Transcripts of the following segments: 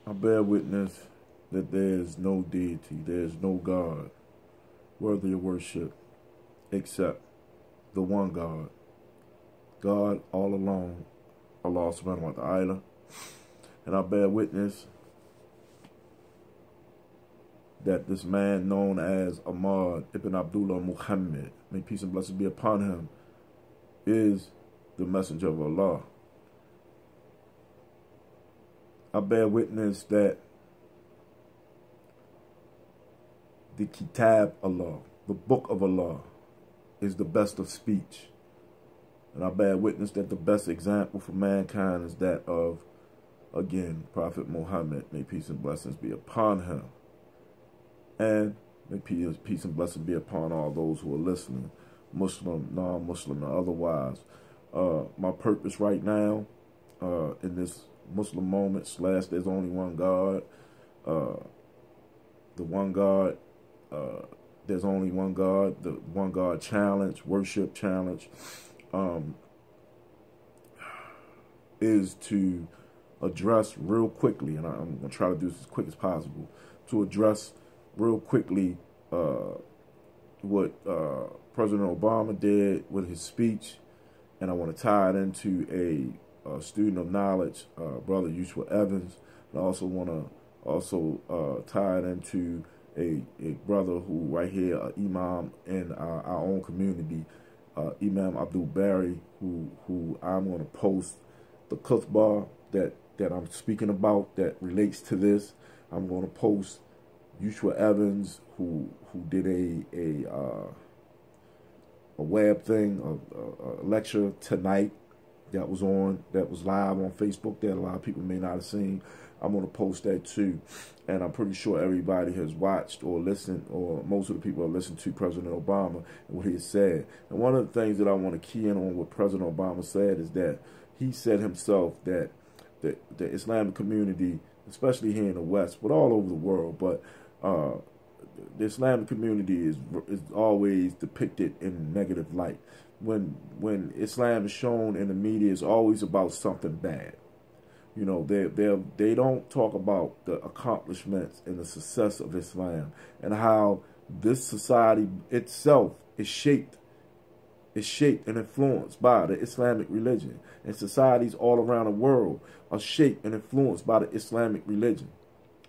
I bear witness that there is no deity, there is no God worthy of worship except the one God. God all alone, Allah subhanahu wa ta'ala. And I bear witness that this man known as Ahmad ibn Abdullah Muhammad, may peace and blessings be upon him, is the messenger of Allah. I bear witness that the Kitab Allah, the Book of Allah, is the best of speech. And I bear witness that the best example for mankind is that of, again, Prophet Muhammad, may peace and blessings be upon him. And may peace and blessings be upon all those who are listening, Muslim, non-Muslim, and otherwise. My purpose right now, in this Muslim moment / there's only one God, the one God, there's only one God, the one God challenge, worship challenge, is to address real quickly, and I'm going to try to do this as quick as possible, to address real quickly what President Obama did with his speech, and I want to tie it into a student of knowledge, Brother Yusuf Evans. And I also want to tie it into a brother who right here, Imam in our own community, Imam Abdul Bari, who I'm going to post the khutbah that I'm speaking about that relates to this. I'm going to post Yusuf Evans, who did a web thing, a lecture tonight that was live on Facebook that a lot of people may not have seen. I'm going to post that too. And I'm pretty sure everybody has watched or listened, or most of the people have listened to President Obama and what he has said. And one of the things that I want to key in on what President Obama said is that he said himself that the Islamic community, especially here in the West, but all over the world, but the Islamic community is always depicted in a negative light. When Islam is shown in the media, it's always about something bad. You know, they don't talk about the accomplishments and the success of Islam and how this society itself is shaped and influenced by the Islamic religion, and societies all around the world are shaped and influenced by the Islamic religion.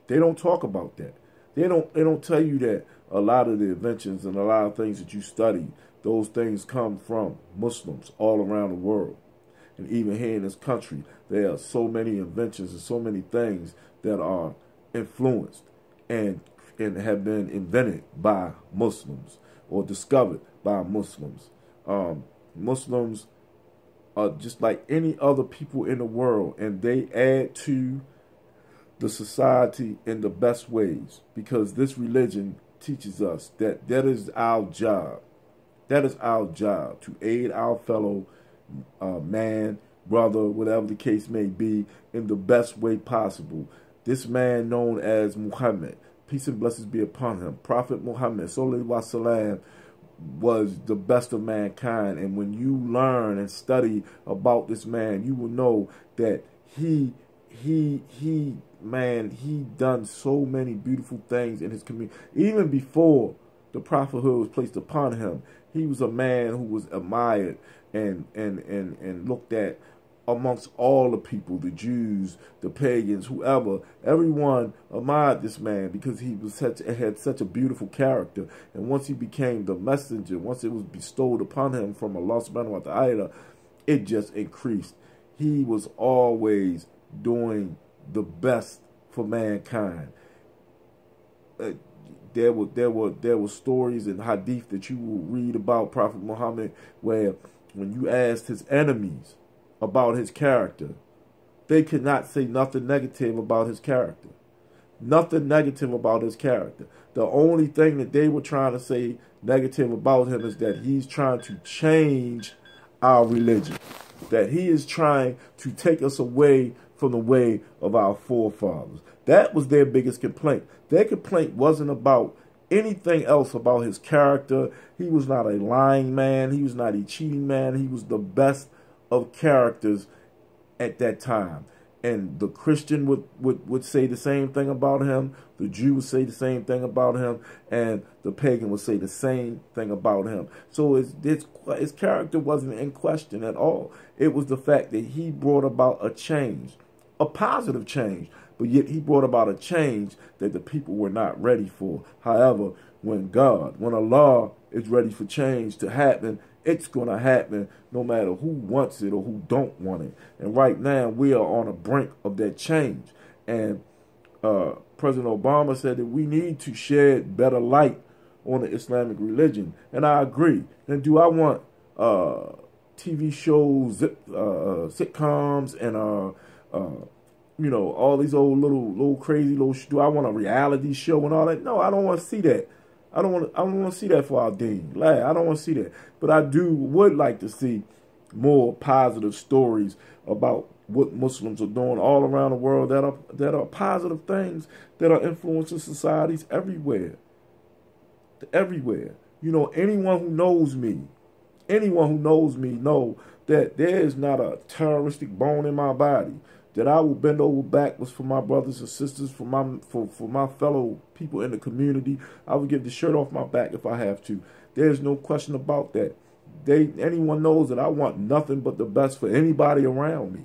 They don't talk about that. They don't tell you that a lot of the inventions and a lot of things that you study, those things come from Muslims all around the world. And even here in this country, there are so many inventions and so many things that are influenced and have been invented by Muslims or discovered by Muslims. Muslims are just like any other people in the world, and they add to the society in the best ways, because this religion teaches us that is our job. That is our job, to aid our fellow man, brother, whatever the case may be, in the best way possible. This man known as Muhammad, peace and blessings be upon him, Prophet Muhammad, sallallahu alaihi wasallam, was the best of mankind. And when you learn and study about this man, you will know that he done so many beautiful things in his community. Even before the prophethood was placed upon him, he was a man who was admired and looked at amongst all the people, the Jews, the pagans, whoever. Everyone admired this man because he was had such a beautiful character. And once he became the messenger, once it was bestowed upon him from Allah subhanahu wa ta'ala, it just increased. He was always doing the best for mankind. There were stories in hadith that you will read about Prophet Muhammad where when you asked his enemies about his character, they could not say nothing negative about his character. Nothing negative about his character. The only thing that they were trying to say negative about him is that he's trying to change our religion. That he is trying to take us away from the way of our forefathers. That was their biggest complaint. Their complaint wasn't about anything else about his character. He was not a lying man. He was not a cheating man. He was the best of characters at that time. And the Christian would say the same thing about him. The Jew would say the same thing about him. And the pagan would say the same thing about him. So his character wasn't in question at all. It was the fact that he brought about a change, a positive change. But yet he brought about a change that the people were not ready for. However, when Allah is ready for change to happen, it's going to happen no matter who wants it or who don't want it. And right now, we are on the brink of that change. And President Obama said that we need to shed better light on the Islamic religion. And I agree. And do I want TV shows, sitcoms, and you know, all these old little crazy do I want a reality show and all that? No, I don't want to see that. I don't want to see that for our deen. I don't want to see that. But I would like to see more positive stories about what Muslims are doing all around the world that are positive things that are influencing societies everywhere. Everywhere. You know, anyone who knows me know that there is not a terroristic bone in my body that I will bend over backwards for my brothers and sisters, for my fellow people in the community. I will give the shirt off my back if I have to. There's no question about that. Anyone knows that I want nothing but the best for anybody around me.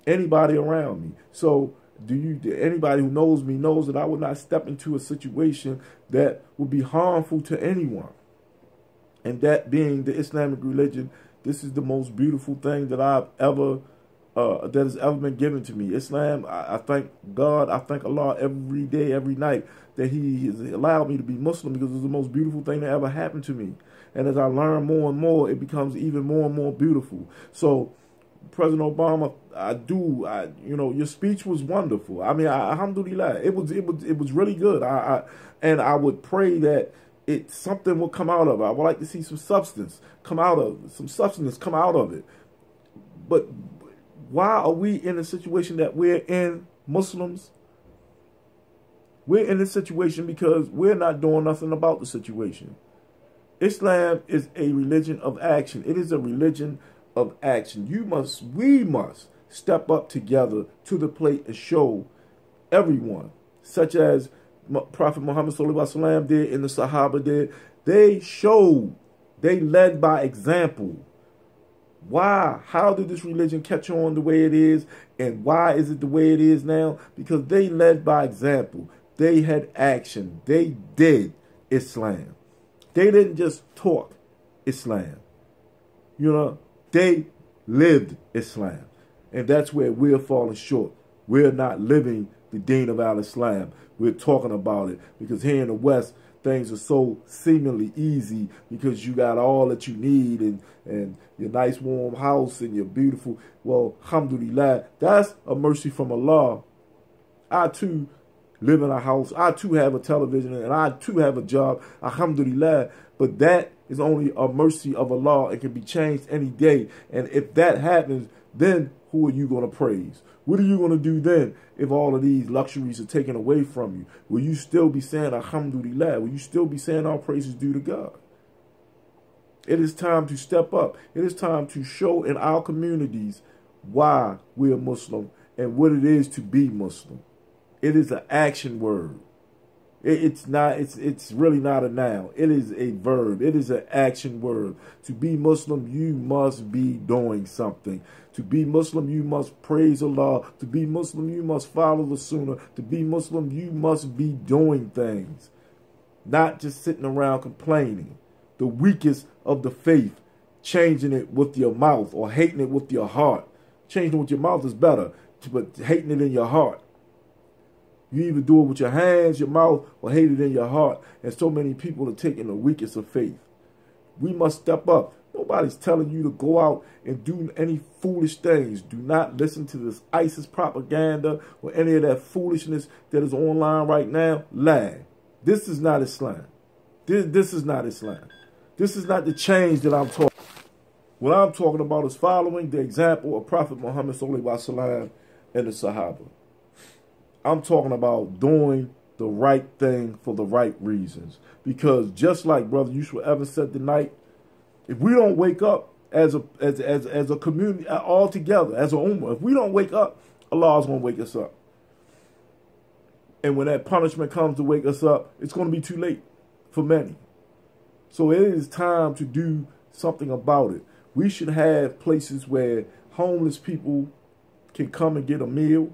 Anybody around me. So anybody who knows me knows that I will not step into a situation that will be harmful to anyone. And that being the Islamic religion, this is the most beautiful thing that that has ever been given to me. Islam, I thank God, I thank Allah every day, every night that He has allowed me to be Muslim, because it's the most beautiful thing that ever happened to me. And as I learn more and more, it becomes even more and more beautiful. So, President Obama, you know, your speech was wonderful. I mean, alhamdulillah, it was really good. And I would pray that something will come out of it. I would like to see some substance come out of it. But why are we in a situation that we're in, Muslims? We're in this situation because we're not doing nothing about the situation. Islam is a religion of action. It is a religion of action. We must step up together to the plate and show everyone, such as Prophet Muhammad did and the Sahaba did. They led by example. Why? How did this religion catch on the way it is? And why is it the way it is now? Because they led by example. They had action. They did Islam. They didn't just talk Islam. You know, they lived Islam. And that's where we're falling short. We're not living the deen of al-Islam. We're talking about it because here in the West, things are so seemingly easy because you got all that you need and your nice warm house and your beautiful, well, alhamdulillah, that's a mercy from Allah. I too live in a house. I too have a television and I too have a job, alhamdulillah. But that is only a mercy of Allah. It can be changed any day. And if that happens, then who are you going to praise? What are you going to do then if all of these luxuries are taken away from you? Will you still be saying alhamdulillah? Will you still be saying all praises due to God? It is time to step up. It is time to show in our communities why we are Muslim and what it is to be Muslim. It is an action word. It's really not a noun. It is a verb. It is an action word. To be Muslim, you must be doing something. To be Muslim, you must praise Allah. To be Muslim, you must follow the Sunnah. To be Muslim, you must be doing things. Not just sitting around complaining. The weakest of the faith, changing it with your mouth or hating it with your heart. Changing it with your mouth is better, but hating it in your heart. You either do it with your hands, your mouth, or hate it in your heart. And so many people are taking the weakest of faith. We must step up. Nobody's telling you to go out and do any foolish things. Do not listen to this ISIS propaganda or any of that foolishness that is online right now. Lie. This is not Islam. This is not Islam. This is not the change that I'm talking about. What I'm talking about is following the example of Prophet Muhammad and the Sahaba. I'm talking about doing the right thing for the right reasons. Because just like Brother Yusuf Evans said tonight, if we don't wake up as a community all together, as a ummah, if we don't wake up Allah's going to wake us up. And when that punishment comes to wake us up, it's going to be too late for many. So it is time to do something about it. We should have places where homeless people can come and get a meal,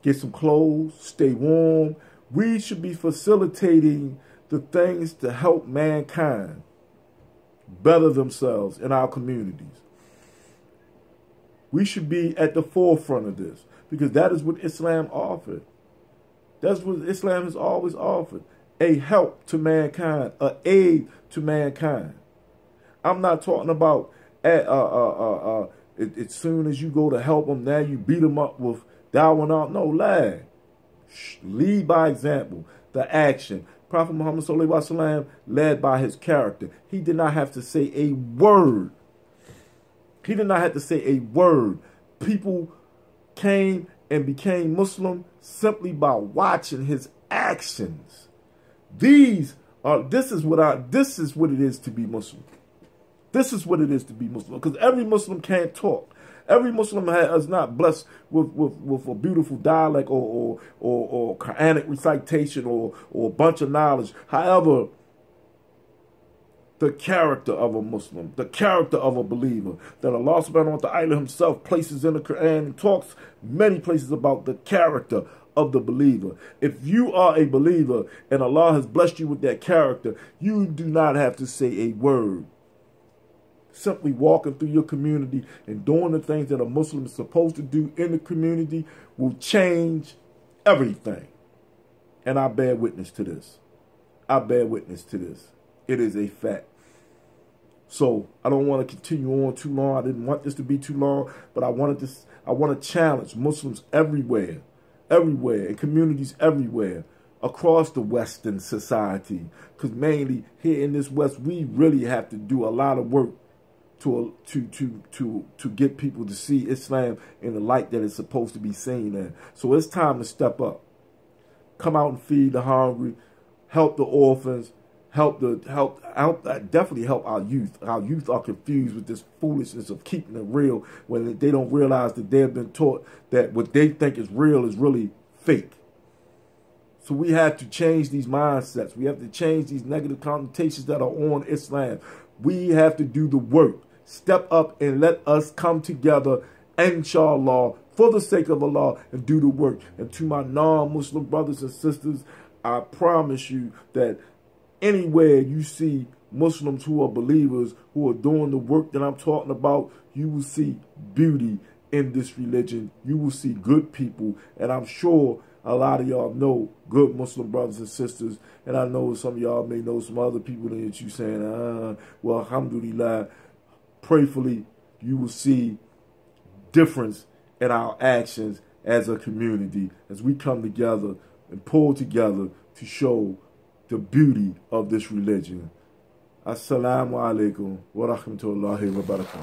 get some clothes, stay warm. We should be facilitating the things to help mankind better themselves in our communities. We should be at the forefront of this because that is what Islam offered. That's what Islam has always offered. A help to mankind, an aid to mankind. I'm not talking about as soon as you go to help them, now you beat them up with dawah out. No, lad. Lead by example, the action. Prophet Muhammad ﷺ led by his character. He did not have to say a word. He did not have to say a word. People came and became Muslim simply by watching his actions. This is what it is to be Muslim. This is what it is to be Muslim. Because every Muslim can't talk. Every Muslim is not blessed with a beautiful dialect or Quranic recitation or a bunch of knowledge. However, the character of a Muslim, the character of a believer that Allah subhanahu wa ta'ala himself places in the Quran and talks many places about the character of the believer. If you are a believer and Allah has blessed you with that character, you do not have to say a word. Simply walking through your community and doing the things that a Muslim is supposed to do in the community will change everything. And I bear witness to this. I bear witness to this. It is a fact. So I don't want to continue on too long. I didn't want this to be too long, but I want to challenge Muslims everywhere, in communities everywhere, across the Western society. Because mainly here in this West, we really have to do a lot of work to get people to see Islam in the light that it's supposed to be seen in. So it's time to step up. Come out and feed the hungry, help the orphans, definitely help our youth. Our youth are confused with this foolishness of keeping it real when they don't realize that they've been taught that what they think is real is really fake. So we have to change these mindsets. We have to change these negative connotations that are on Islam. We have to do the work. Step up and let us come together, inshallah, for the sake of Allah, and do the work. And to my non-Muslim brothers and sisters, I promise you that anywhere you see Muslims who are believers, who are doing the work that I'm talking about, you will see beauty in this religion. You will see good people. And I'm sure a lot of y'all know good Muslim brothers and sisters. And I know some of y'all may know some other people that you saying, well, alhamdulillah. Prayfully, you will see difference in our actions as a community as we come together and pull together to show the beauty of this religion. Assalamu alaikum wa rahmatullahi wa barakatuh.